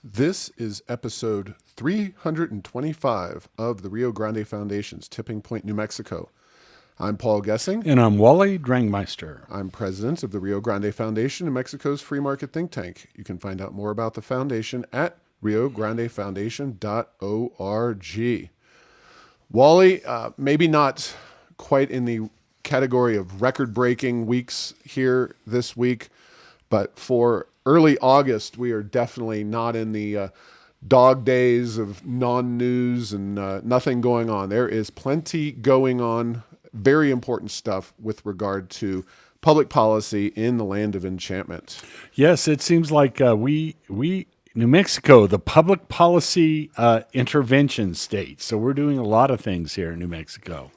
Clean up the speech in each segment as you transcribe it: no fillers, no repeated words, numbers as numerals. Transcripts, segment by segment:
This is episode 325 of the Rio Grande Foundation's Tipping Point, New Mexico. I'm Paul Gessing. And I'm Wally Drangmeister. I'm president of the Rio Grande Foundation, New Mexico's free market think tank. You can find out more about the foundation at riograndefoundation.org. Wally, maybe not quite in the category of record-breaking weeks here this week, but for early August, we are definitely not in the dog days of non-news and nothing going on. There is plenty going on, very important stuff with regard to public policy in the land of enchantment. Yes, it seems like we New Mexico, the public policy intervention state. So we're doing a lot of things here in New Mexico.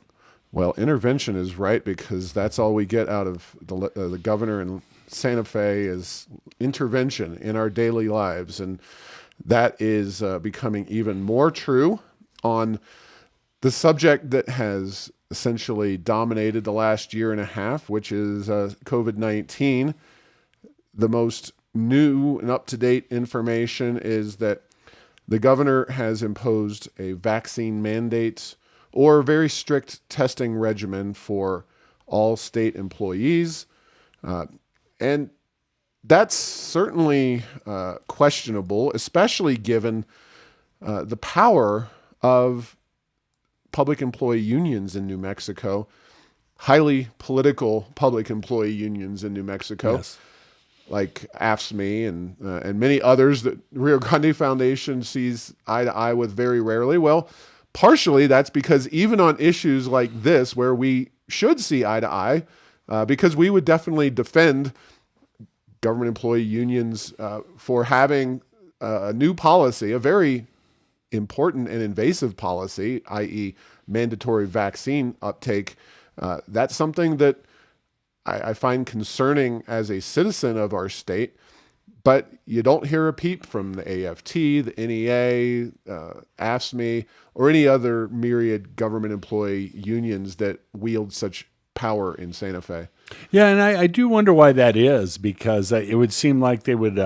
Well, intervention is right, because that's all we get out of the governor in Santa Fe is intervention in our daily lives. And that is becoming even more true on the subject that has essentially dominated the last year and a half, which is COVID-19. The most new and up-to-date information is that the governor has imposed a vaccine mandate or very strict testing regimen for all state employees. And that's certainly questionable, especially given the power of public employee unions in New Mexico, highly political public employee unions in New Mexico, Yes. like AFSCME and many others that Rio Grande Foundation sees eye to eye with very rarely. Well, partially that's because even on issues like this, where we should see eye to eye, because we would definitely defend government employee unions for having a new policy, a very important and invasive policy, i.e. mandatory vaccine uptake. That's something that I find concerning as a citizen of our state, but you don't hear a peep from the AFT, the NEA, AFSCME, or any other myriad government employee unions that wield such power in Santa Fe. Yeah, and I do wonder why that is, because it would seem like they would,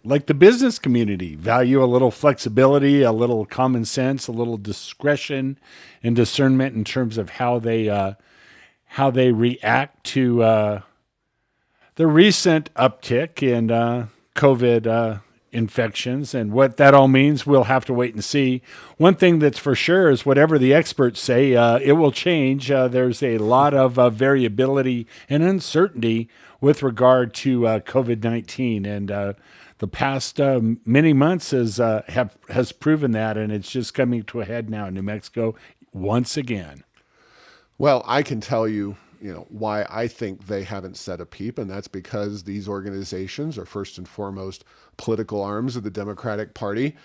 like the business community, value a little flexibility, a little common sense, a little discretion and discernment in terms of how they react to the recent uptick in COVID infections. And what that all means, we'll have to wait and see. One thing that's for sure is whatever the experts say, it will change. There's a lot of variability and uncertainty with regard to COVID-19. And the past many months has proven that, and it's just coming to a head now in New Mexico once again. Well, I can tell you, why I think they haven't said a peep, and that's because these organizations are first and foremost political arms of the Democratic Party.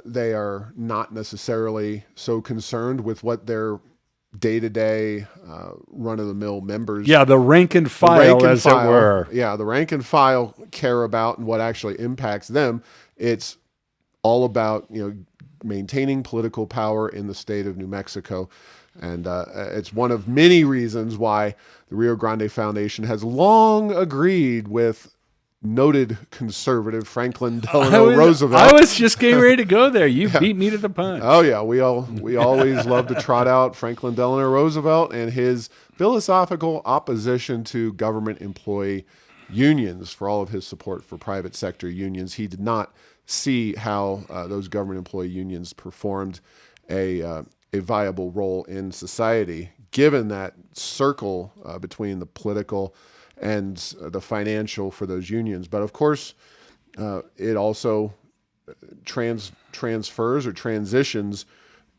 They are not necessarily so concerned with what their day-to-day run-of-the-mill members... Yeah, the rank and file, as it were. Yeah, the rank and file care about and what actually impacts them. It's all about, maintaining political power in the state of New Mexico. And it's one of many reasons why the Rio Grande Foundation has long agreed with noted conservative Franklin Delano Roosevelt. I was just getting ready to go there. You beat me to the punch. Oh yeah, we always love to trot out Franklin Delano Roosevelt and his philosophical opposition to government employee unions. For all of his support for private sector unions, he did not see how those government employee unions performed a viable role in society, given that circle between the political and the financial for those unions. But of course, it also transfers or transitions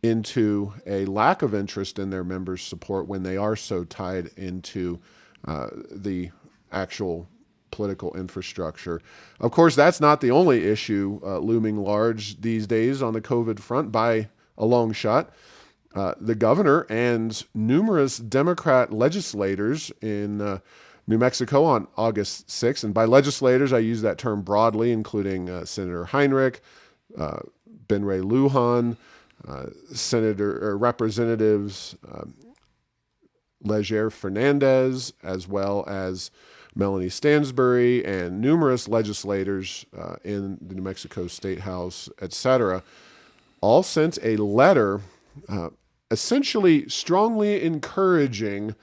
into a lack of interest in their members' support when they are so tied into the actual political infrastructure. Of course, that's not the only issue looming large these days on the COVID front by a long shot. The governor and numerous Democrat legislators in New Mexico on August 6th, and by legislators, I use that term broadly, including Senator Heinrich, Ben Ray Lujan, Representatives Leger Fernandez, as well as Melanie Stansbury and numerous legislators in the New Mexico State House, etc., all sent a letter essentially strongly encouraging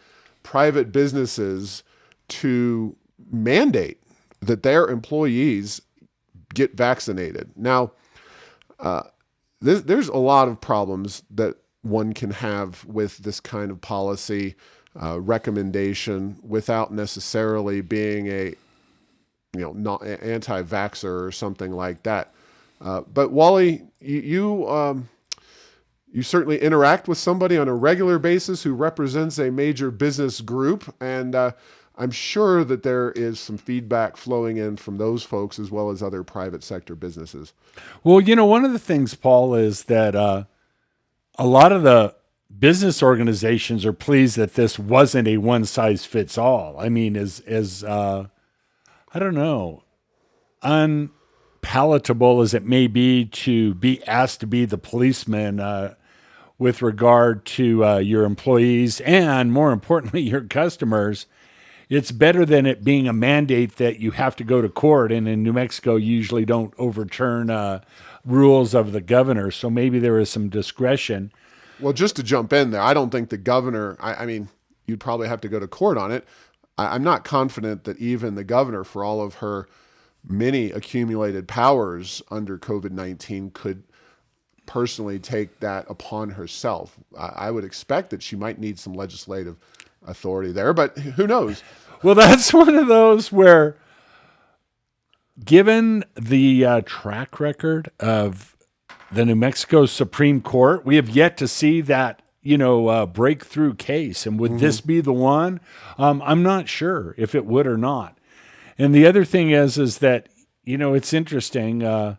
private businesses to mandate that their employees get vaccinated. Now, there's a lot of problems that one can have with this kind of policy recommendation without necessarily being a not anti-vaxxer or something like that. But Wally, you certainly interact with somebody on a regular basis who represents a major business group, and I'm sure that there is some feedback flowing in from those folks as well as other private sector businesses. Well, one of the things, Paul, is that a lot of the business organizations are pleased that this wasn't a one size fits all. I mean, as I don't know, unpalatable as it may be to be asked to be the policeman with regard to your employees and, more importantly, your customers, it's better than it being a mandate that you have to go to court. And in New Mexico, you usually don't overturn rules of the governor. So maybe there is some discretion. Well, just to jump in there, I don't think the governor, I mean, you'd probably have to go to court on it. I'm not confident that even the governor, for all of her many accumulated powers under COVID-19, could personally take that upon herself. I would expect that she might need some legislative authority there, but who knows? Well, that's one of those where, given the track record of the New Mexico Supreme Court, we have yet to see that, breakthrough case. And would this be the one? I'm not sure if it would or not. And the other thing is that, it's interesting.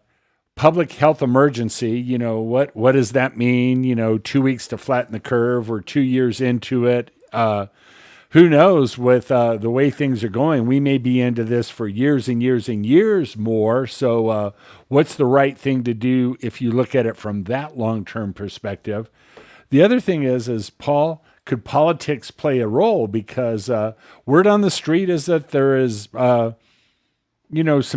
Public health emergency, what does that mean? 2 weeks to flatten the curve or 2 years into it. Who knows with the way things are going, we may be into this for years and years and years more. So what's the right thing to do if you look at it from that long-term perspective? The other thing is Paul, could politics play a role? Because word on the street is that there is, some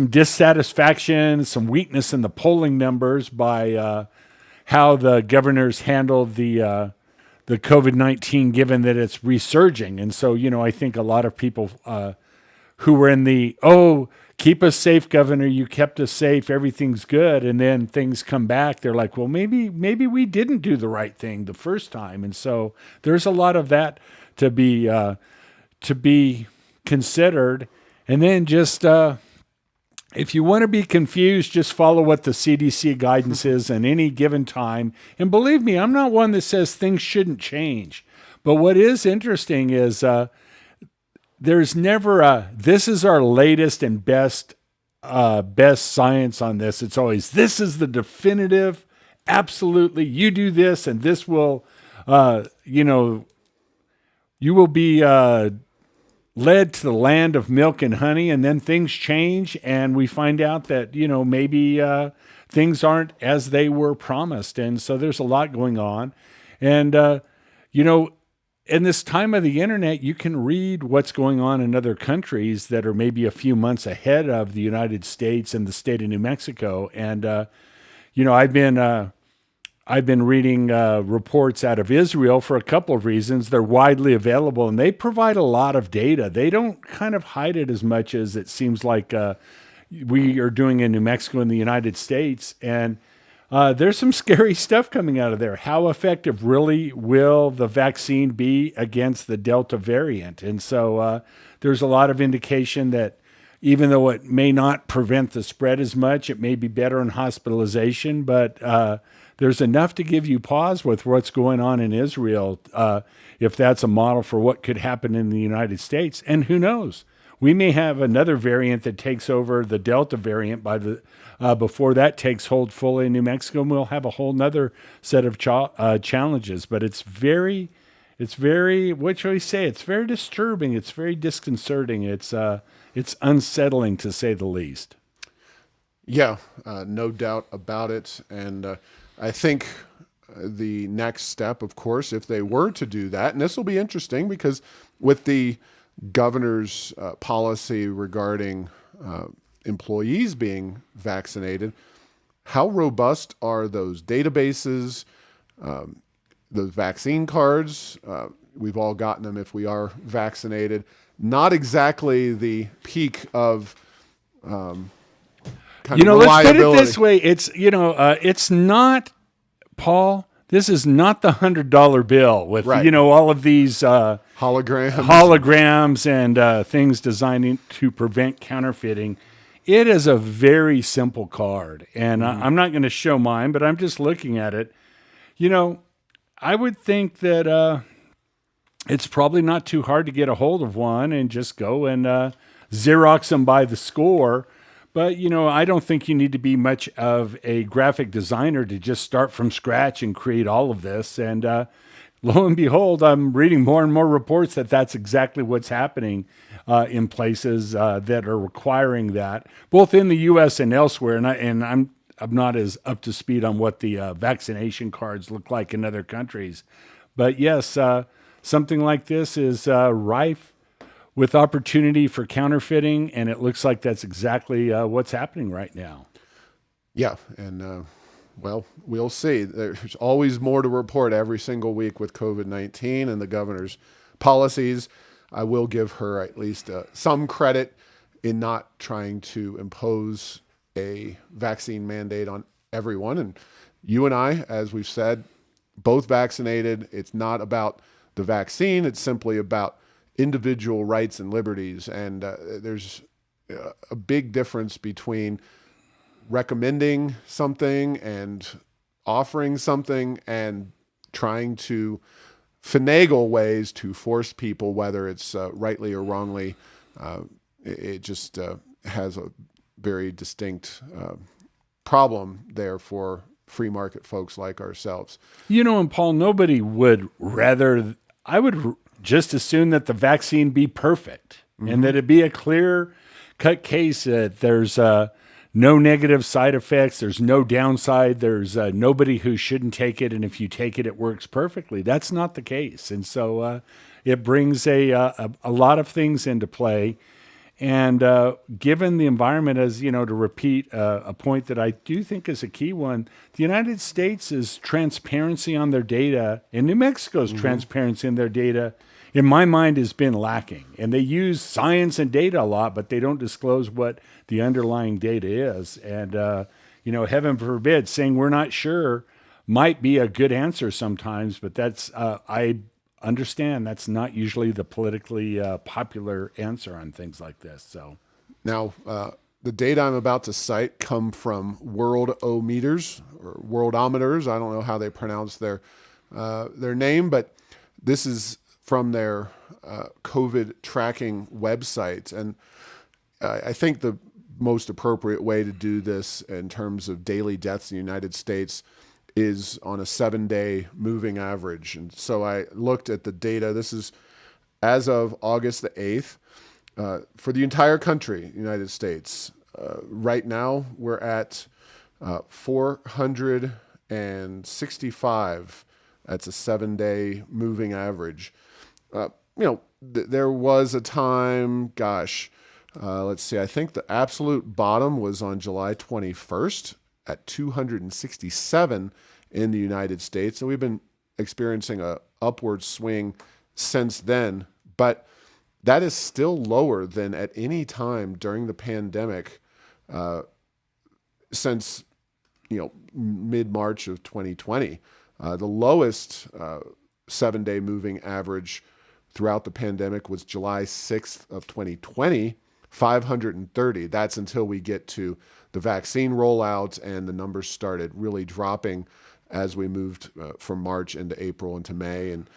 dissatisfaction, some weakness in the polling numbers by how the governors handled the COVID-19, given that it's resurging. And so, I think a lot of people who were in the, keep us safe, Governor, you kept us safe, everything's good. And then things come back. They're like, well, maybe we didn't do the right thing the first time. And so there's a lot of that to be considered. And then just, if you want to be confused, just follow what the CDC guidance is at any given time. And believe me, I'm not one that says things shouldn't change. But what is interesting is there's never this is our latest and best science on this. It's always, this is the definitive, absolutely, you do this and this will, you will be led to the land of milk and honey, and then things change and we find out that, maybe things aren't as they were promised. And so there's a lot going on. And, in this time of the internet, you can read what's going on in other countries that are maybe a few months ahead of the United States and the state of New Mexico. And, I've been reading reports out of Israel for a couple of reasons. They're widely available and they provide a lot of data. They don't kind of hide it as much as it seems like we are doing in New Mexico and the United States. And there's some scary stuff coming out of there. How effective really will the vaccine be against the Delta variant? And so there's a lot of indication that even though it may not prevent the spread as much, it may be better in hospitalization, but there's enough to give you pause with what's going on in Israel, if that's a model for what could happen in the United States. And who knows? We may have another variant that takes over the Delta variant before that takes hold fully in New Mexico, and we'll have a whole nother set of challenges. But it's very, what shall we say? It's very disturbing. It's very disconcerting. It's unsettling to say the least. Yeah, no doubt about it. And I think the next step, of course, if they were to do that, and this will be interesting because with the governor's policy regarding employees being vaccinated, how robust are those databases, those vaccine cards? We've all gotten them if we are vaccinated. Not exactly the peak of kind of let's put it reliability. this way. It's not, Paul, this is not the $100 bill with, Right. all of these Holograms. and things designed to prevent counterfeiting. It is a very simple card. And I'm not going to show mine, but I'm just looking at it. I would think that it's probably not too hard to get a hold of one and just go and Xerox them by the score. But, I don't think you need to be much of a graphic designer to just start from scratch and create all of this. And lo and behold, I'm reading more and more reports that that's exactly what's happening in places that are requiring that, both in the U.S. and elsewhere. And I'm not as up to speed on what the vaccination cards look like in other countries. But yes, something like this is rife with opportunity for counterfeiting, and it looks like that's exactly what's happening right now. Yeah, and well, we'll see. There's always more to report every single week with COVID-19 and the governor's policies. I will give her at least some credit in not trying to impose a vaccine mandate on everyone. And you and I, as we've said, both vaccinated. It's not about the vaccine. It's simply about individual rights and liberties. And there's a big difference between recommending something and offering something and trying to finagle ways to force people, whether it's rightly or wrongly. It just has a very distinct problem there for free market folks like ourselves. And Paul, nobody would rather, I would just assume that the vaccine be perfect and that it be a clear cut case that there's no negative side effects, there's no downside, there's nobody who shouldn't take it, and if you take it, it works perfectly. That's not the case. And so it brings a lot of things into play. And given the environment, as to repeat a point that I do think is a key one, the United States' transparency on their data and New Mexico's transparency in their data, in my mind, has been lacking. And they use science and data a lot, but they don't disclose what the underlying data is. And, heaven forbid, saying we're not sure might be a good answer sometimes, but that's, I understand that's not usually the politically popular answer on things like this. So now, the data I'm about to cite come from Worldometers or Worldometers. I don't know how they pronounce their name, but this is from their COVID tracking website. And I think the most appropriate way to do this in terms of daily deaths in the United States is on a 7-day moving average. And so I looked at the data. This is as of August the 8th for the entire country, United States. Right now, we're at 465. That's a 7-day moving average. There was a time, let's see, I think the absolute bottom was on July 21st at 267 in the United States. And we've been experiencing a upward swing since then, but that is still lower than at any time during the pandemic since, mid-March of 2020. The lowest 7-day moving average throughout the pandemic was July 6th of 2020, 530. That's until we get to the vaccine rollout and the numbers started really dropping as we moved from March into April into May. And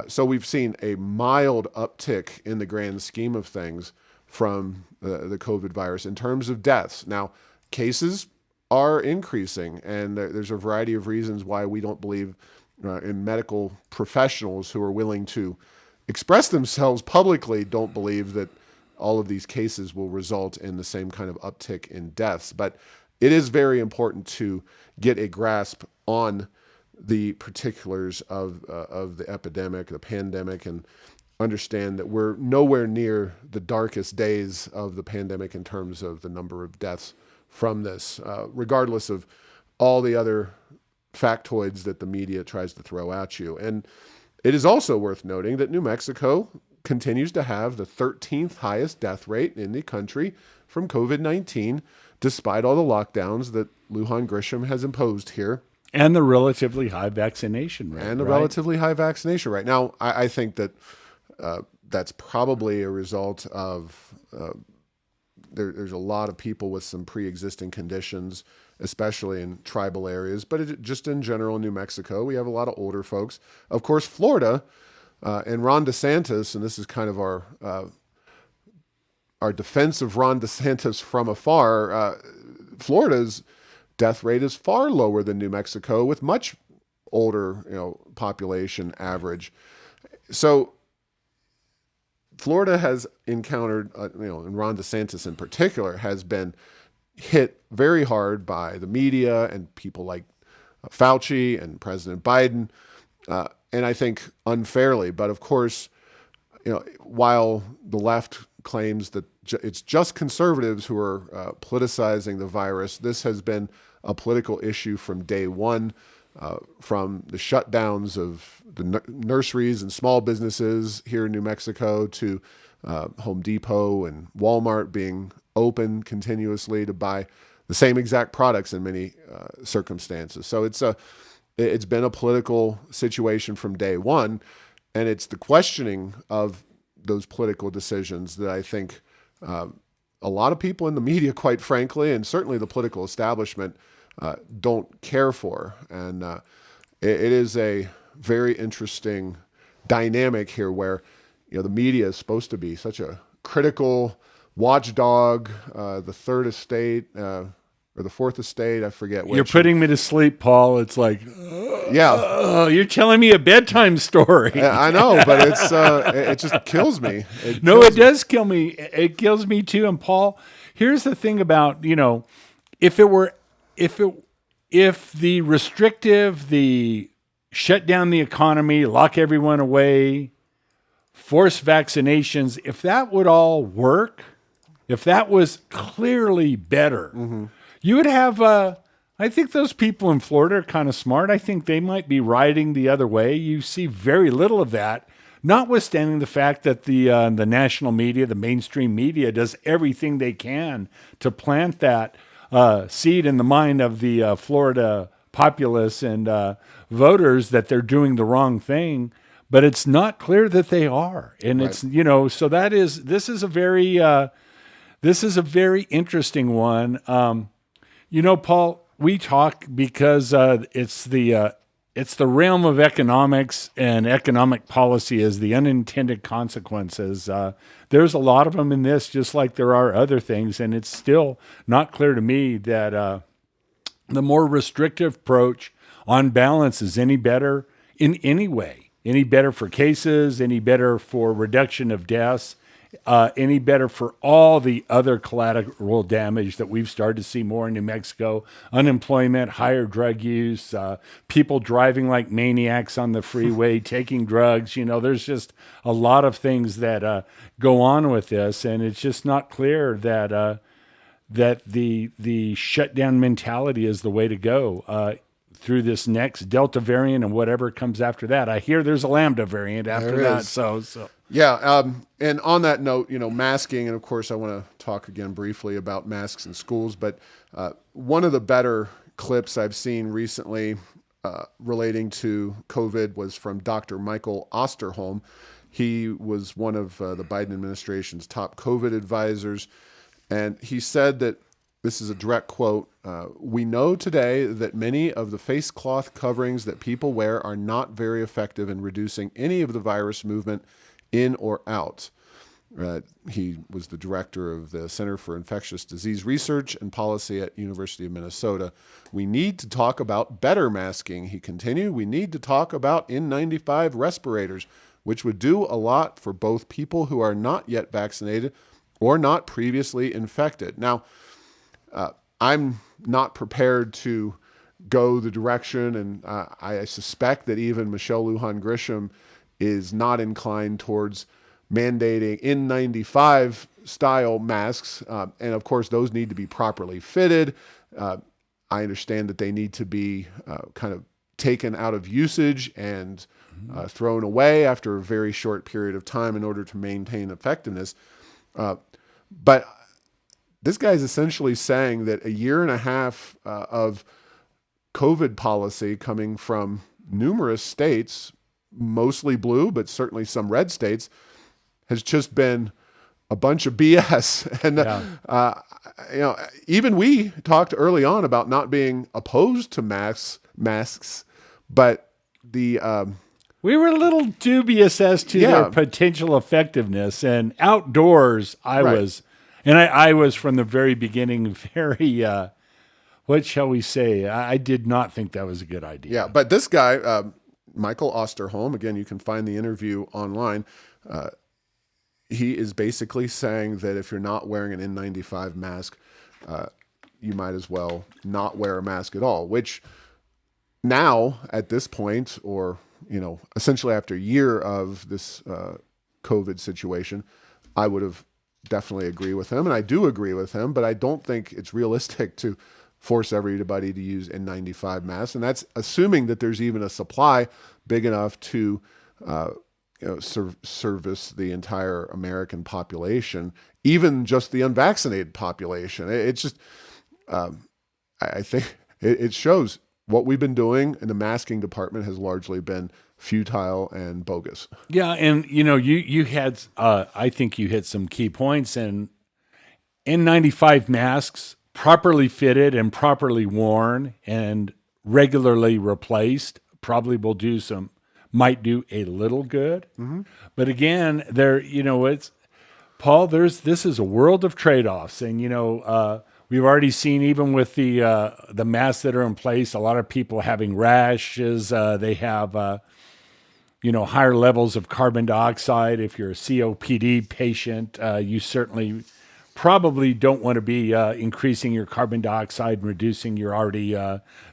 so we've seen a mild uptick in the grand scheme of things from the COVID virus in terms of deaths. Now, cases are increasing, and there's a variety of reasons why we don't believe in medical professionals who are willing to express themselves publicly don't believe that all of these cases will result in the same kind of uptick in deaths. But it is very important to get a grasp on the particulars of the epidemic, the pandemic, and understand that we're nowhere near the darkest days of the pandemic in terms of the number of deaths from this, regardless of all the other factoids that the media tries to throw at you. And it is also worth noting that New Mexico continues to have the 13th highest death rate in the country from COVID-19, despite all the lockdowns that Lujan Grisham has imposed here. And the relatively high vaccination rate. And the relatively high vaccination rate. Now, I think that that's probably a result of there's a lot of people with some pre-existing conditions, especially in tribal areas, but just in general in New Mexico, we have a lot of older folks. Of course, Florida and Ron DeSantis, and this is kind of our defense of Ron DeSantis from afar, Florida's death rate is far lower than New Mexico with much older, population average. So Florida has encountered, and Ron DeSantis in particular has been hit very hard by the media and people like Fauci and President Biden, and I think unfairly. But of course, while the left claims that it's just conservatives who are politicizing the virus, this has been a political issue from day one, from the shutdowns of the nurseries and small businesses here in New Mexico to Home Depot and Walmart being open continuously to buy the same exact products in many circumstances. So it's been a political situation from day one, and it's the questioning of those political decisions that I think a lot of people in the media, quite frankly, and certainly the political establishment don't care for. And it is a very interesting dynamic here where, the media is supposed to be such a critical watchdog, the third estate, or the fourth estate, I forget which. You're putting me to sleep, Paul. It's like, you're telling me a bedtime story. I know, but it just kills me. It does kill me. It kills me too. And Paul, here's the thing about, if the restrictive, the shut down the economy, lock everyone away, force vaccinations, if that would all work, if that was clearly better, you would have, I think those people in Florida are kind of smart. I think they might be riding the other way. You see very little of that, notwithstanding the fact that the national media, the mainstream media, does everything they can to plant that seed in the mind of the Florida populace and voters that they're doing the wrong thing, but it's not clear that they are. And right. It's, so this is a very interesting one. Paul, we talk because it's the realm of economics, and economic policy is the unintended consequences. There's a lot of them in this, just like there are other things, and it's still not clear to me that the more restrictive approach on balance is any better in any way, any better for cases, any better for reduction of deaths, any better for all the other collateral damage that we've started to see more in New Mexico: unemployment, higher drug use, people driving like maniacs on the freeway, taking drugs. There's just a lot of things that go on with this, and it's just not clear that the shutdown mentality is the way to go through this next Delta variant and whatever comes after that. I hear there's a Lambda variant after that. So. Yeah, and on that note, masking, and of course I want to talk again briefly about masks in schools, but one of the better clips I've seen recently relating to COVID was from Dr. Michael Osterholm. He was one of the Biden administration's top COVID advisors, and he said that, this is a direct quote, "We know today that many of the face cloth coverings that people wear are not very effective in reducing any of the virus movement in or out." He was the director of the Center for Infectious Disease Research and Policy at University of Minnesota. "We need to talk about better masking," he continued. "We need to talk about N95 respirators, which would do a lot for both people who are not yet vaccinated or not previously infected." Now, I'm not prepared to go the direction, and I suspect that even Michelle Lujan Grisham is not inclined towards mandating N95 style masks. And of course, those need to be properly fitted. I understand that they need to be kind of taken out of usage and thrown away after a very short period of time in order to maintain effectiveness. But this guy's essentially saying that a year and a half of COVID policy coming from numerous states, mostly blue, but certainly some red states, has just been a bunch of BS. And, even we talked early on about not being opposed to masks, but we were a little dubious as to their potential effectiveness. And outdoors, I was from the very beginning very, what shall we say? I did not think that was a good idea. Yeah, but this guy, Michael Osterholm, again, you can find the interview online. He is basically saying that if you're not wearing an N95 mask, you might as well not wear a mask at all, which now at this point, or, essentially after a year of this COVID situation, I would have definitely agree with him. And I do agree with him, but I don't think it's realistic to force everybody to use N95 masks. And that's assuming that there's even a supply big enough to service the entire American population, even just the unvaccinated population. It's just, I think it shows what we've been doing in the masking department has largely been futile and bogus. Yeah, and you had, I think you hit some key points. And N95 masks, properly fitted and properly worn and regularly replaced, probably might do a little good. Mm-hmm. But again, it's Paul. This is a world of trade-offs, and we've already seen, even with the masks that are in place, a lot of people having rashes. They have higher levels of carbon dioxide. If you're a COPD patient, you certainly probably don't want to be increasing your carbon dioxide and reducing your already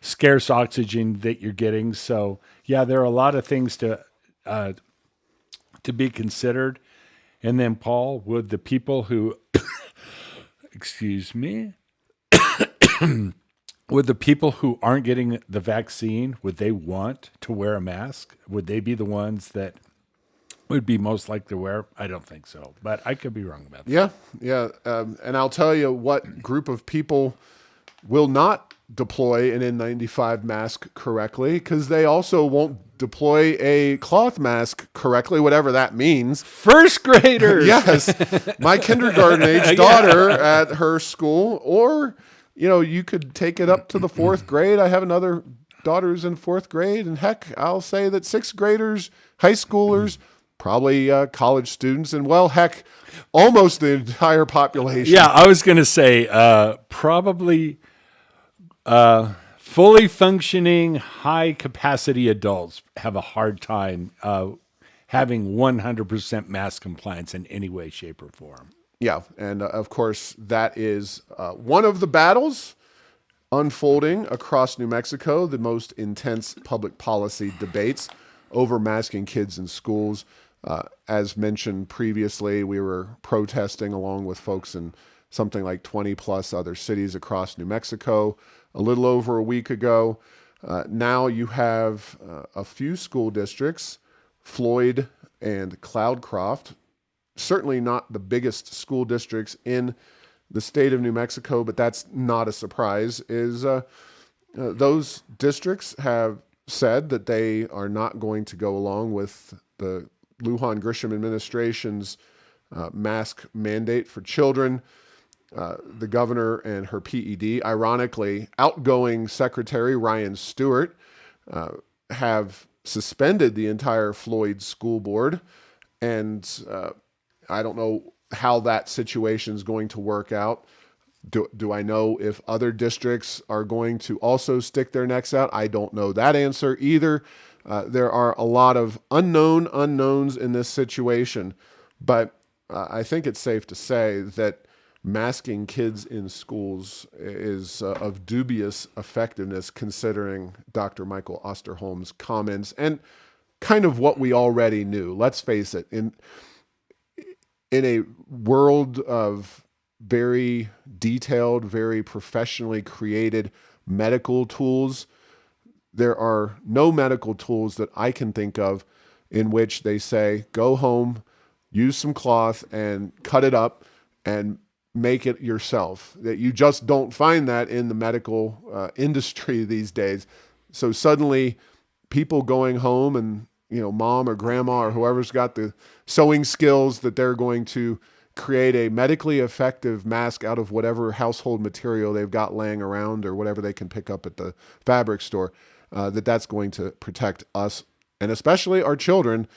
scarce oxygen that you're getting. So yeah, there are a lot of things to be considered. And then, Paul, would the people who excuse me, would the people who aren't getting the vaccine, would they want to wear a mask? Would they be the ones that would be most likely to wear? I don't think so, but I could be wrong about that. Yeah. And I'll tell you what group of people will not deploy an N95 mask correctly, because they also won't deploy a cloth mask correctly, whatever that means. First graders. Yes. My kindergarten age daughter at her school, or, you could take it up to the fourth grade. I have another daughter's in fourth grade, and heck, I'll say that sixth graders, high schoolers, probably college students, and heck, almost the entire population. Yeah, I was going to say probably fully functioning, high-capacity adults have a hard time having 100% mask compliance in any way, shape, or form. Yeah, and of course, that is one of the battles unfolding across New Mexico, the most intense public policy debates over masking kids in schools. As mentioned previously, we were protesting along with folks in something like 20 plus other cities across New Mexico a little over a week ago. Now you have a few school districts, Floyd and Cloudcroft, certainly not the biggest school districts in the state of New Mexico, but that's not a surprise, is those districts have said that they are not going to go along with the Lujan Grisham administration's mask mandate for children. The governor and her PED, ironically, outgoing Secretary Ryan Stewart, have suspended the entire Floyd school board. And I don't know how that situation is going to work out. Do I know if other districts are going to also stick their necks out? I don't know that answer either. There are a lot of unknowns in this situation, but I think it's safe to say that masking kids in schools is of dubious effectiveness, considering Dr. Michael Osterholm's comments and kind of what we already knew. Let's face it, in a world of very detailed, very professionally created medical tools, there are no medical tools that I can think of in which they say, go home, use some cloth and cut it up and make it yourself. That you just don't find that in the medical industry these days. So suddenly people going home and, mom or grandma or whoever's got the sewing skills, that they're going to create a medically effective mask out of whatever household material they've got laying around or whatever they can pick up at the fabric store, that's going to protect us and especially our children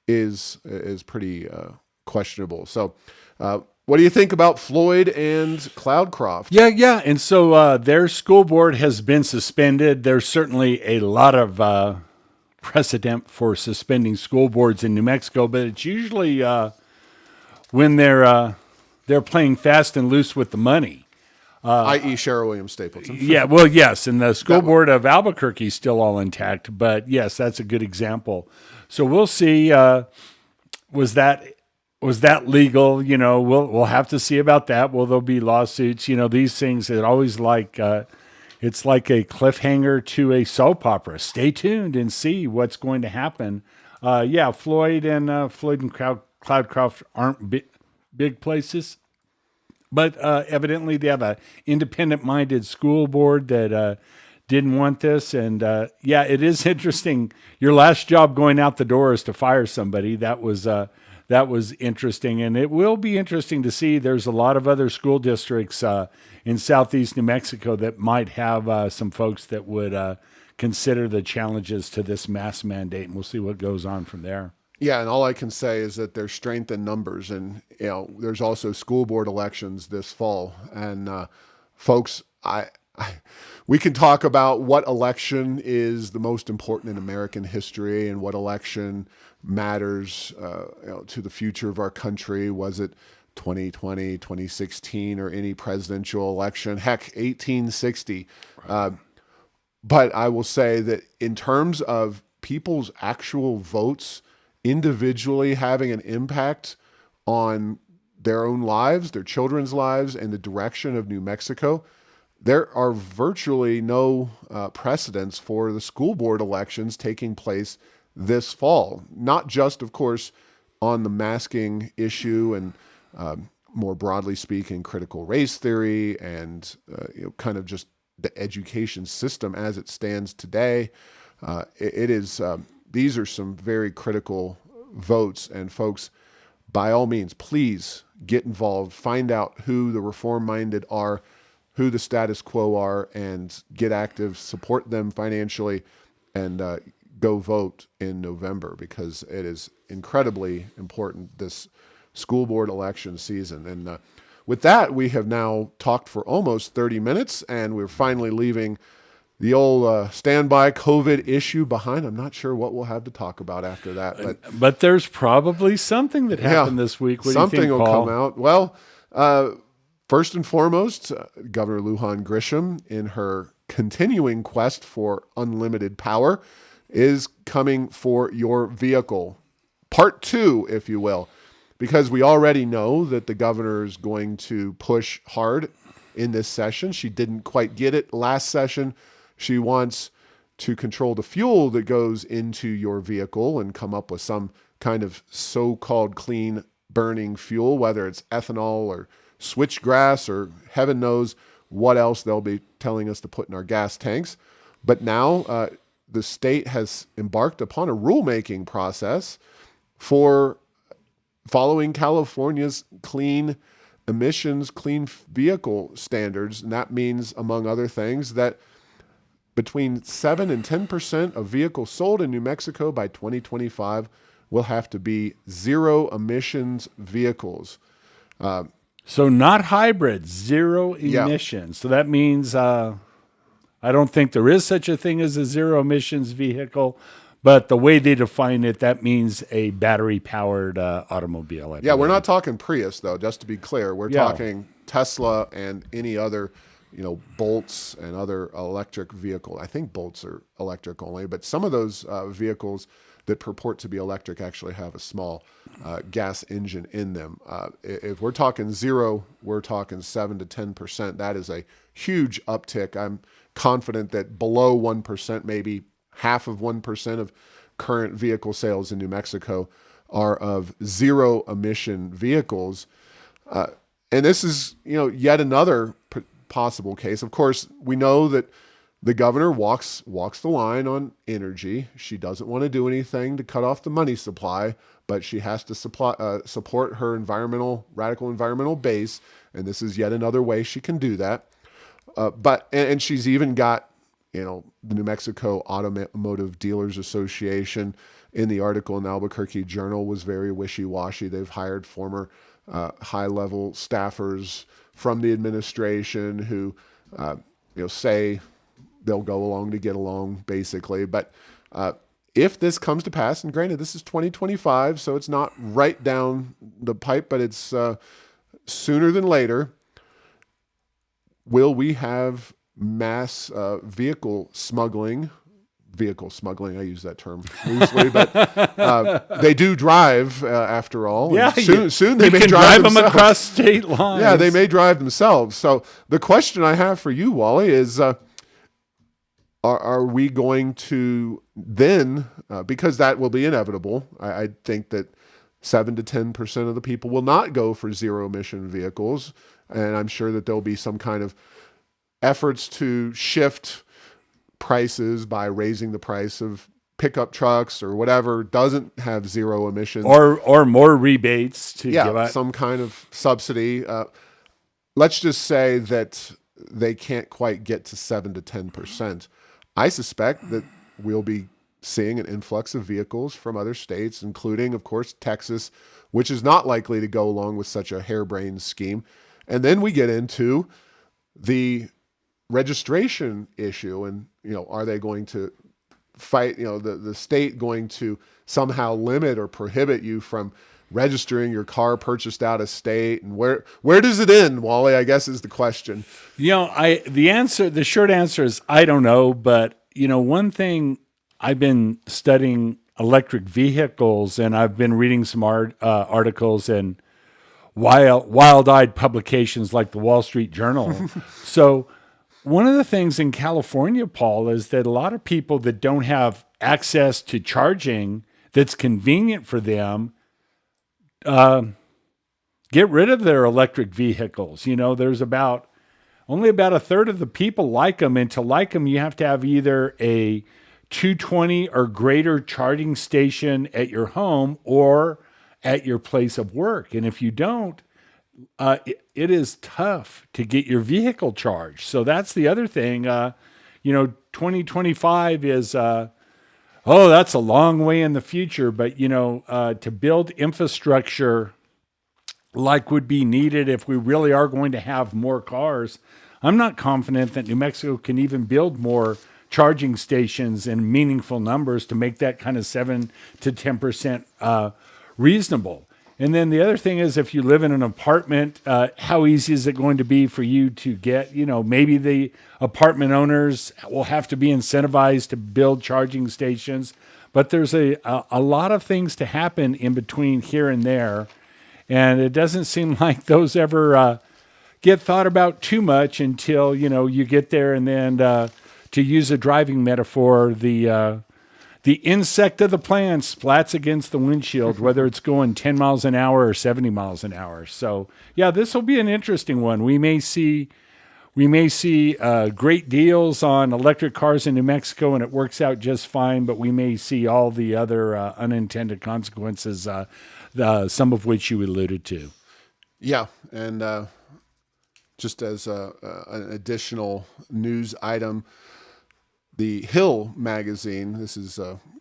is pretty questionable. So what do you think about Floyd and Cloudcroft? Yeah. And so their school board has been suspended. There's certainly a lot of precedent for suspending school boards in New Mexico, but it's usually when they're playing fast and loose with the money. I.e. Cheryl Williams Stapleton. Yeah, well, yes, and the school board of Albuquerque is still all intact, but yes, that's a good example. So we'll see. Was that legal? We'll have to see about that. Will there be lawsuits? These things. It always it's like a cliffhanger to a soap opera. Stay tuned and see what's going to happen. Floyd and Cloudcroft aren't big places. But evidently they have an independent-minded school board that didn't want this. And it is interesting. Your last job going out the door is to fire somebody. That was interesting. And it will be interesting to see. There's a lot of other school districts in southeast New Mexico that might have some folks that would consider the challenges to this mask mandate. And we'll see what goes on from there. Yeah, and all I can say is that there's strength in numbers, and there's also school board elections this fall. And folks, we can talk about what election is the most important in American history and what election matters to the future of our country. Was it 2020, 2016, or any presidential election? Heck, 1860. Right. But I will say that in terms of people's actual votes, individually having an impact on their own lives, their children's lives, and the direction of New Mexico, there are virtually no precedents for the school board elections taking place this fall. Not just, of course, on the masking issue and more broadly speaking, critical race theory and kind of just the education system as it stands today. It is... These are some very critical votes, and folks, by all means, please get involved. Find out who the reform-minded are, who the status quo are, and get active. Support them financially, and go vote in November because it is incredibly important this school board election season. And with that, we have now talked for almost 30 minutes, and we're finally leaving the old standby COVID issue behind. I'm not sure what we'll have to talk about after that. But there's probably something that happened this week. What something do you think, will Paul? come out. Well, first and foremost, Governor Lujan Grisham, in her continuing quest for unlimited power, is coming for your vehicle. Part 2, if you will, because we already know that the governor is going to push hard in this session. She didn't quite get it last session. She wants to control the fuel that goes into your vehicle and come up with some kind of so-called clean burning fuel, whether it's ethanol or switchgrass or heaven knows what else they'll be telling us to put in our gas tanks. But now the state has embarked upon a rulemaking process for following California's clean emissions, clean vehicle standards. And that means, among other things, that between 7 and 10% of vehicles sold in New Mexico by 2025 will have to be zero emissions vehicles. So not hybrids, zero emissions. So that means I don't think there is such a thing as a zero emissions vehicle, but the way they define it, that means a battery-powered automobile. Yeah, we're not talking Prius, though, just to be clear. We're talking Tesla and any other Bolts and other electric vehicle. I think Bolts are electric only, but some of those vehicles that purport to be electric actually have a small gas engine in them. If we're talking zero, we're talking 7 to 10%. That is a huge uptick. I'm confident that below 1%, maybe half of 1% of current vehicle sales in New Mexico are of zero emission vehicles. And this is, yet another possible case. Of course, we know that the governor walks the line on energy. She doesn't want to do anything to cut off the money supply, but she has to support her radical environmental base, and this is yet another way she can do that. And she's even got, the New Mexico Automotive Dealers Association in the article in the Albuquerque Journal was very wishy-washy. They've hired former high-level staffers from the administration who, say they'll go along to get along, basically. But if this comes to pass, and granted, this is 2025, so it's not right down the pipe, but it's sooner than later, will we have mass vehicle smuggling, I use that term loosely, but they do drive after all. Yeah, soon they may drive them themselves. across state lines. Yeah, they may drive themselves. So the question I have for you, Wally, is are we going to then, because that will be inevitable, I think that 7 to 10% of the people will not go for zero emission vehicles, and I'm sure that there'll be some kind of efforts to shift prices by raising the price of pickup trucks or whatever doesn't have zero emissions, or more rebates to give out some kind of subsidy. Let's just say that they can't quite get to 7 to 10%. I suspect that we'll be seeing an influx of vehicles from other states, including, of course, Texas, which is not likely to go along with such a harebrained scheme. And then we get into the registration issue, and are they going to fight, the state going to somehow limit or prohibit you from registering your car purchased out of state, and where does it end, Wally? I guess is the question. The short answer is I don't know, but one thing, I've been studying electric vehicles, and I've been reading some articles and wild-eyed publications like the Wall Street Journal. So one of the things in California, Paul, is that a lot of people that don't have access to charging that's convenient for them get rid of their electric vehicles. There's only about a third of the people like them, and to like them, you have to have either a 220 or greater charging station at your home or at your place of work. And if you don't, it is tough to get your vehicle charged. So that's the other thing. 2025 is, that's a long way in the future. But, to build infrastructure like would be needed if we really are going to have more cars, I'm not confident that New Mexico can even build more charging stations in meaningful numbers to make that kind of 7 to 10% reasonable. And then the other thing is, if you live in an apartment, how easy is it going to be for you to get, maybe the apartment owners will have to be incentivized to build charging stations. But there's a lot of things to happen in between here and there. And it doesn't seem like those ever get thought about too much until, you get there. And then to use a driving metaphor, the insect of the plan splats against the windshield, whether it's going 10 miles an hour or 70 miles an hour. So, yeah, this will be an interesting one. We may see great deals on electric cars in New Mexico, and it works out just fine. But we may see all the other unintended consequences, some of which you alluded to. Yeah, and just as an additional news item, the Hill magazine, this is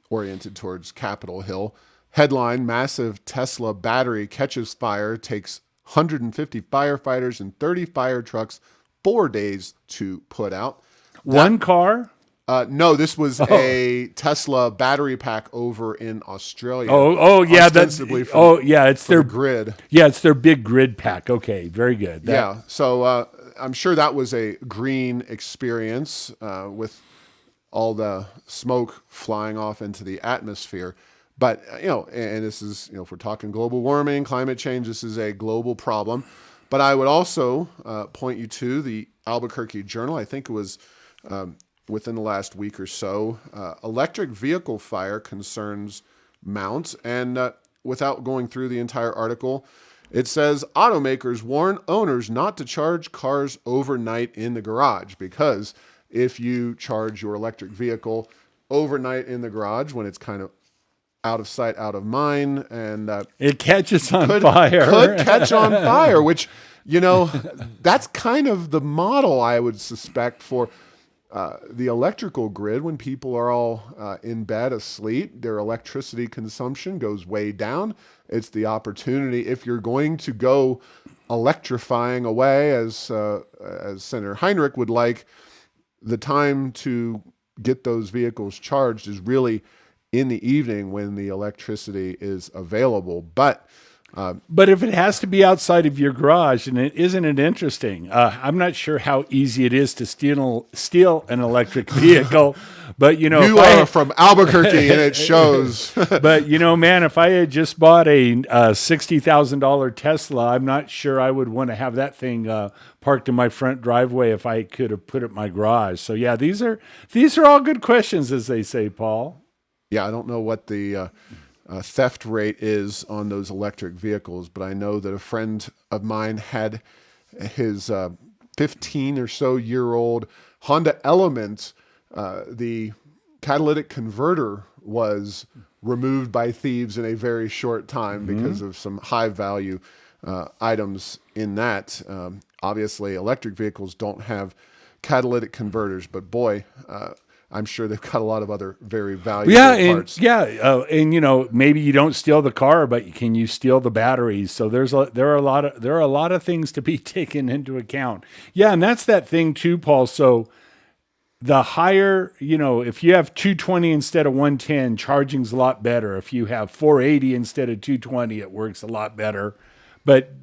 oriented towards Capitol Hill, headline, massive Tesla battery catches fire, takes 150 firefighters and 30 fire trucks 4 days to put out. One car? No, this was a Tesla battery pack over in Australia. Yeah, it's their grid. Yeah, it's their big grid pack. Okay, very good. So I'm sure that was a green experience with all the smoke flying off into the atmosphere. But, and this is, if we're talking global warming, climate change, this is a global problem. But I would also point you to the Albuquerque Journal. I think it was within the last week or so. Electric vehicle fire concerns mount. And without going through the entire article, it says automakers warn owners not to charge cars overnight in the garage, because if you charge your electric vehicle overnight in the garage when it's kind of out of sight, out of mind, and it catches on fire. Could catch on fire, which, that's kind of the model, I would suspect, for the electrical grid. When people are all in bed asleep, their electricity consumption goes way down. It's the opportunity, if you're going to go electrifying away, as Senator Heinrich would like, the time to get those vehicles charged is really in the evening when the electricity is available. But if it has to be outside of your garage, and isn't it interesting? I'm not sure how easy it is to steal an electric vehicle, but you are from Albuquerque and it shows. But man, if I had just bought a $60,000 Tesla, I'm not sure I would want to have that thing parked in my front driveway if I could have put it in my garage. So yeah, these are all good questions, as they say, Paul. Yeah, I don't know what the theft rate is on those electric vehicles, but I know that a friend of mine had his 15 or so year old Honda Element. The catalytic converter was removed by thieves in a very short time because of some high value items in that. Obviously, electric vehicles don't have catalytic converters, but boy, I'm sure they've got a lot of other very valuable parts. And maybe you don't steal the car, but can you steal the batteries? So there are a lot of things to be taken into account. Yeah, and that's that thing too, Paul. So the higher, if you have 220 instead of 110, charging's a lot better. If you have 480 instead of 220, it works a lot better. But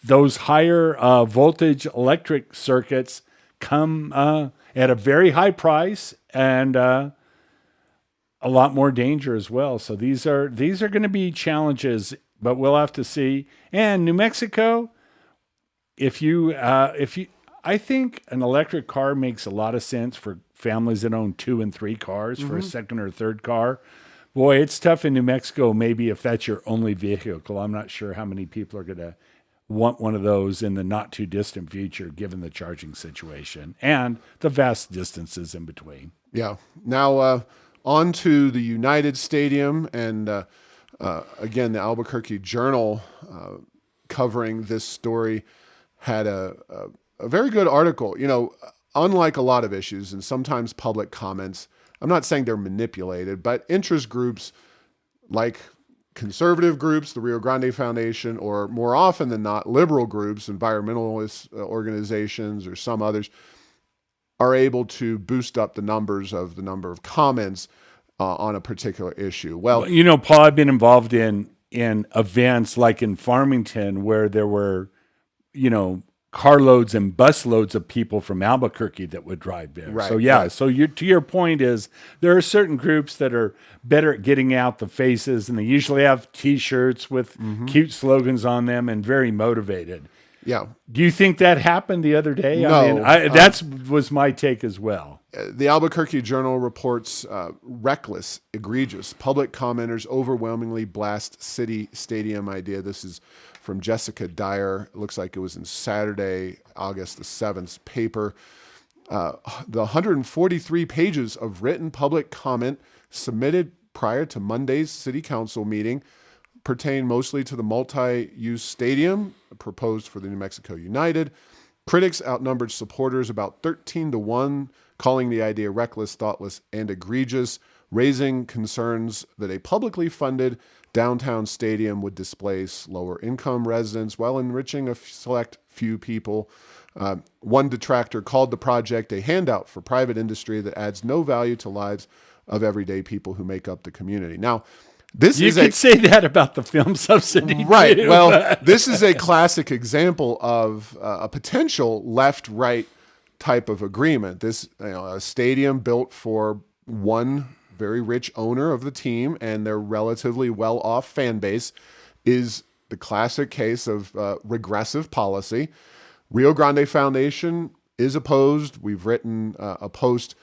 those higher voltage electric circuits come at a very high price and a lot more danger as well. So these are going to be challenges, but we'll have to see. And New Mexico, I think an electric car makes a lot of sense for families that own 2 and 3 cars for a second or third car. Boy, it's tough in New Mexico. Maybe if that's your only vehicle, I'm not sure how many people are going to want one of those in the not too distant future, given the charging situation and the vast distances in between. Yeah. Now, on to the United Stadium. And again, the Albuquerque Journal covering this story had a very good article. Unlike a lot of issues and sometimes public comments, I'm not saying they're manipulated, but interest groups like conservative groups, the Rio Grande Foundation, or more often than not, liberal groups, environmentalist organizations, or some others, are able to boost up the number of comments on a particular issue. Well, Paul, I've been involved in events like in Farmington where there were, carloads and busloads of people from Albuquerque that would drive there. Right, so yeah, right. so to your point is there are certain groups that are better at getting out the faces, and they usually have T-shirts with cute slogans on them and very motivated. Yeah. Do you think that happened the other day? No. That was my take as well. The Albuquerque Journal reports reckless, egregious public commenters overwhelmingly blast city stadium idea. This is from Jessica Dyer. It looks like it was in Saturday, August the 7th paper. The 143 pages of written public comment submitted prior to Monday's city council meeting pertain mostly to the multi-use stadium proposed for the New Mexico United. Critics outnumbered supporters about 13-1, calling the idea reckless, thoughtless, and egregious, raising concerns that a publicly funded downtown stadium would displace lower-income residents while enriching a select few people. One detractor called the project a handout for private industry that adds no value to lives of everyday people who make up the community. Now, you could say that about the film subsidy, right? Too. Well, this is a classic example of a potential left-right type of agreement. This, a stadium built for one very rich owner of the team and their relatively well-off fan base, is the classic case of regressive policy. Rio Grande Foundation is opposed. We've written a post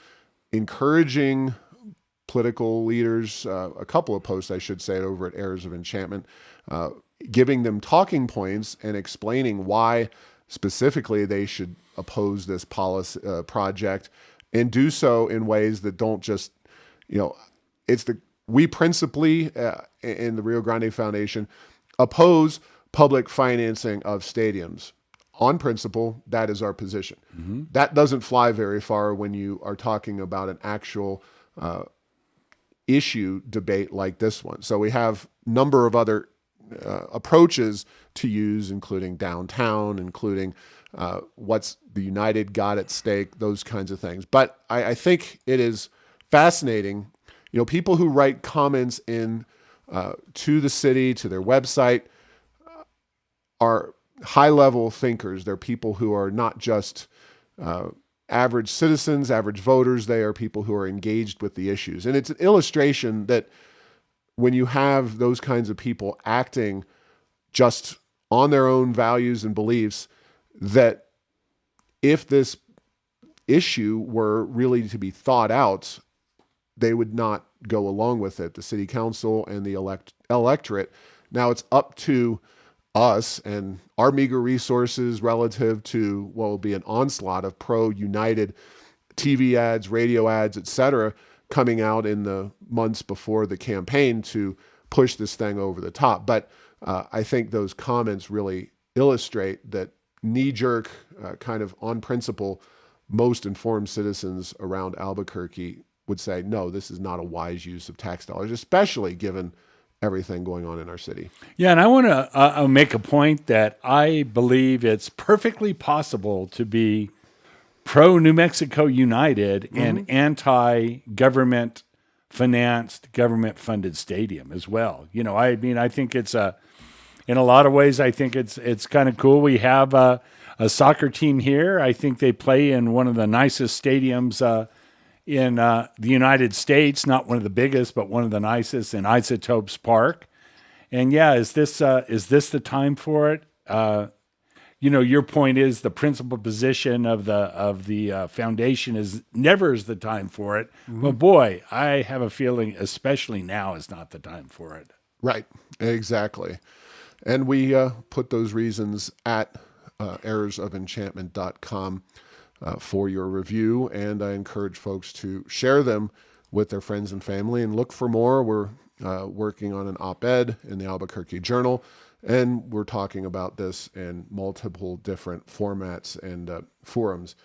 encouraging political leaders, a couple of posts, I should say, over at Heirs of Enchantment, giving them talking points and explaining why specifically they should oppose this policy project, and do so in ways that don't just, we principally in the Rio Grande Foundation oppose public financing of stadiums. On principle, that is our position. Mm-hmm. That doesn't fly very far when you are talking about an actual issue debate like this one. So we have a number of other approaches to use, including downtown, including what's the United got at stake, those kinds of things. But I think it is fascinating. People who write comments in to the city, to their website, are high-level thinkers. They're people who are not just average citizens, average voters. They are people who are engaged with the issues. And it's an illustration that when you have those kinds of people acting just on their own values and beliefs, that if this issue were really to be thought out, they would not go along with it, the city council and the electorate. Now it's up to us and our meager resources relative to what will be an onslaught of pro-United TV ads, radio ads, etc., coming out in the months before the campaign to push this thing over the top. But I think those comments really illustrate that knee-jerk, kind of on principle, most informed citizens around Albuquerque would say, no, this is not a wise use of tax dollars, especially given everything going on in our city. Yeah, and I want to make a point that I believe it's perfectly possible to be pro-New Mexico United and anti-government financed, government-funded stadium as well. I think it's in a lot of ways, I think it's kind of cool. We have a soccer team here. I think they play in one of the nicest stadiums in the United States, not one of the biggest, but one of the nicest, in Isotopes Park. And yeah, is this the time for it? Your point is the principal position of the foundation is never is the time for it. Mm-hmm. But boy, I have a feeling, especially now, is not the time for it. Right, exactly. And we put those reasons at heirsofenchantment.com. For your review, and I encourage folks to share them with their friends and family and look for more. We're working on an op-ed in the Albuquerque Journal, and we're talking about this in multiple different formats and forums.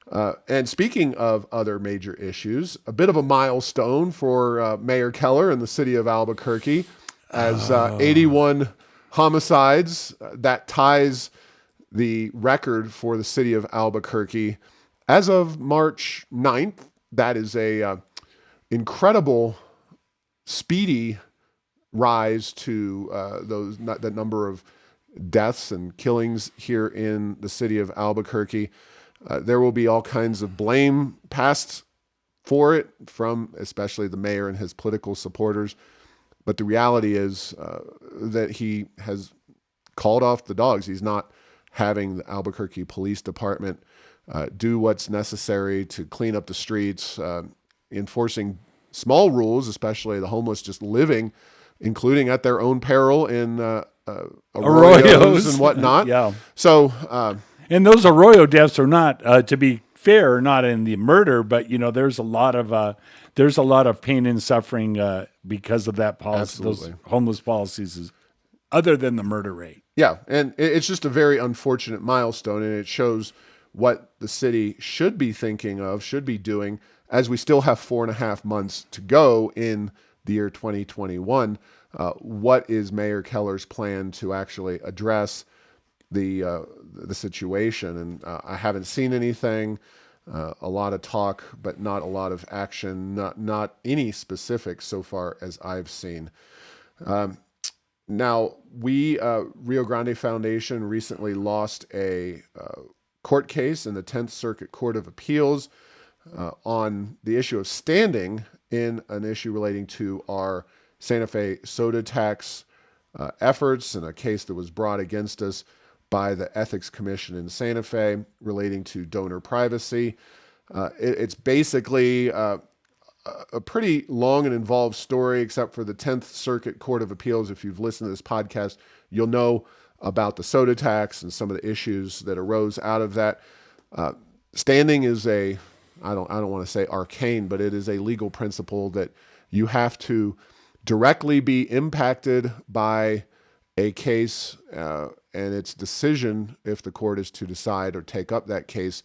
And speaking of other major issues, a bit of a milestone for Mayor Keller and the city of Albuquerque, as 81 homicides, that ties the record for the city of Albuquerque as of March 9th. That is a incredible, speedy rise to that number of deaths and killings here in the city of Albuquerque. There will be all kinds of blame passed for it from especially the mayor and his political supporters. But the reality is that he has called off the dogs. He's not having the Albuquerque Police Department do what's necessary to clean up the streets, enforcing small rules, especially the homeless just living, including at their own peril in arroyos and whatnot. Yeah. So, and those arroyo deaths are not, to be fair, not in the murder, but there's a lot of pain and suffering because of that policy. Absolutely. Those homeless policies, other than the murder rate. Yeah, and it's just a very unfortunate milestone, and it shows what the city should be thinking of, should be doing, as we still have 4.5 months to go in the year 2021. What is Mayor Keller's plan to actually address the situation? And I haven't seen anything. A lot of talk, but not a lot of action. Not any specifics so far as I've seen. Now, we, Rio Grande Foundation, recently lost a court case in the 10th Circuit Court of Appeals on the issue of standing in an issue relating to our Santa Fe soda tax efforts and a case that was brought against us by the Ethics Commission in Santa Fe relating to donor privacy. It's basically a pretty long and involved story, except for the 10th Circuit Court of Appeals. If you've listened to this podcast, you'll know about the soda tax and some of the issues that arose out of that. Standing is I don't want to say arcane, but it is a legal principle that you have to directly be impacted by a case and its decision. If the court is to decide or take up that case,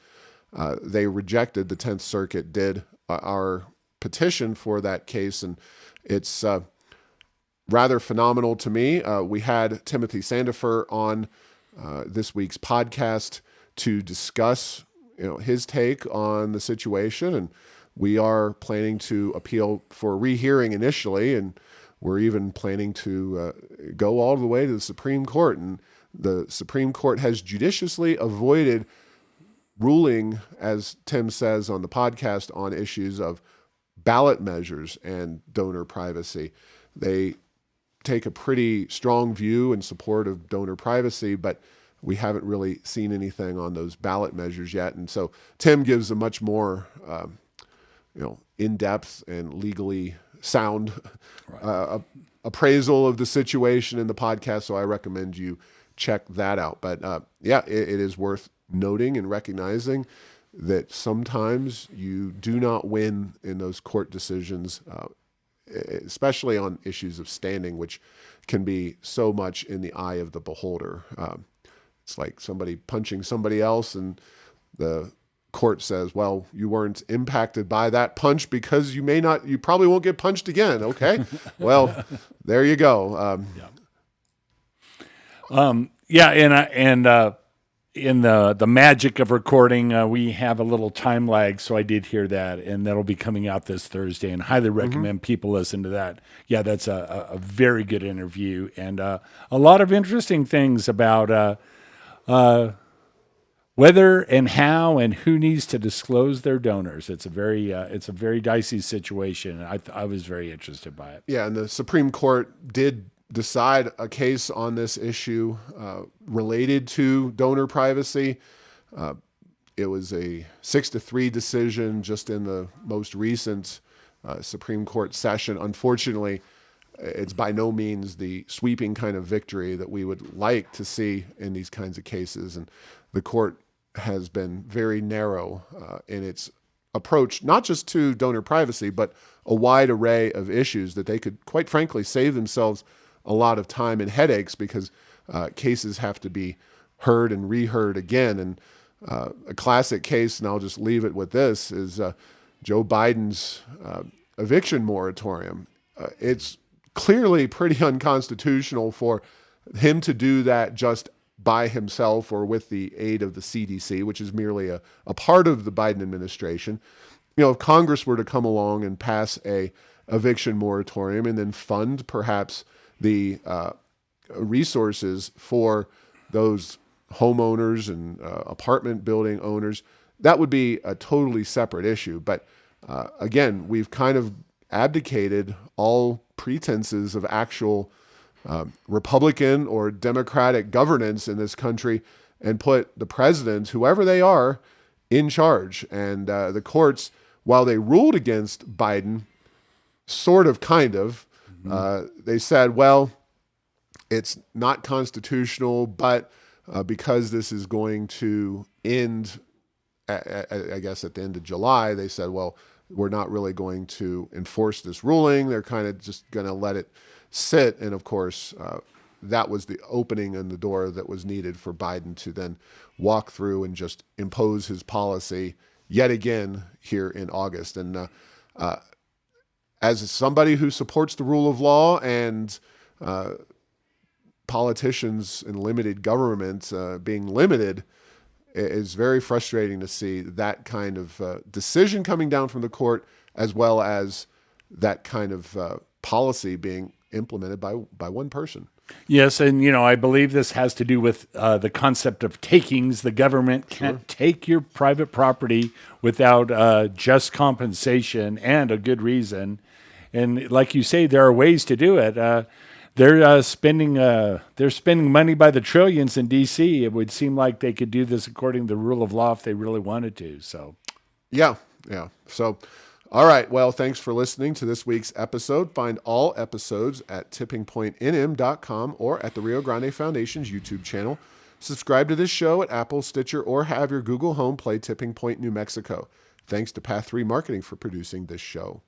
they rejected, the 10th Circuit did, our petition for that case, and it's rather phenomenal to me. We had Timothy Sandifer on this week's podcast to discuss his take on the situation, and we are planning to appeal for rehearing initially, and we're even planning to go all the way to the Supreme Court. And the Supreme Court has judiciously avoided ruling, as Tim says on the podcast, on issues of ballot measures and donor privacy. They take a pretty strong view in support of donor privacy, but we haven't really seen anything on those ballot measures yet. And so Tim gives a much more in-depth and legally sound appraisal of the situation in the podcast, so I recommend you check that out. But it is worth noting and recognizing that sometimes you do not win in those court decisions, especially on issues of standing, which can be so much in the eye of the beholder. It's like somebody punching somebody else, and the court says, well, you weren't impacted by that punch because you probably won't get punched again. Okay. Well, there you go. In the magic of recording, we have a little time lag, so I did hear that, and that'll be coming out this Thursday, and highly recommend people listen to that. Yeah, that's a very good interview, and a lot of interesting things about whether and how and who needs to disclose their donors. It's a very dicey situation. I was very interested by it. Yeah, and the Supreme Court did decide a case on this issue related to donor privacy. It was a 6-3 decision just in the most recent Supreme Court session. Unfortunately, it's by no means the sweeping kind of victory that we would like to see in these kinds of cases. And the court has been very narrow in its approach, not just to donor privacy, but a wide array of issues that they could, quite frankly, save themselves a lot of time and headaches, because cases have to be heard and reheard again. And a classic case, and I'll just leave it with this, is Joe Biden's eviction moratorium. It's clearly pretty unconstitutional for him to do that just by himself or with the aid of the CDC, which is merely a part of the Biden administration. If Congress were to come along and pass a eviction moratorium and then fund perhaps the resources for those homeowners and apartment building owners, that would be a totally separate issue. But again, we've kind of abdicated all pretenses of actual Republican or Democratic governance in this country and put the presidents, whoever they are, in charge. And the courts, while they ruled against Biden, kind of, they said, well, it's not constitutional, but because this is going to end, I guess, at the end of July, they said, well, we're not really going to enforce this ruling. They're kind of just going to let it sit. And of course, that was the opening in the door that was needed for Biden to then walk through and just impose his policy yet again here in August. And as somebody who supports the rule of law and politicians and limited government being limited, it's very frustrating to see that kind of decision coming down from the court, as well as that kind of policy being implemented by one person. Yes, and I believe this has to do with the concept of takings. The government can't take your private property without just compensation and a good reason. And like you say, there are ways to do it. They're spending money by the trillions in D.C. It would seem like they could do this according to the rule of law if they really wanted to. So, Yeah, yeah. So, all right. Well, thanks for listening to this week's episode. Find all episodes at tippingpointnm.com or at the Rio Grande Foundation's YouTube channel. Subscribe to this show at Apple, Stitcher, or have your Google Home play Tipping Point New Mexico. Thanks to Path 3 Marketing for producing this show.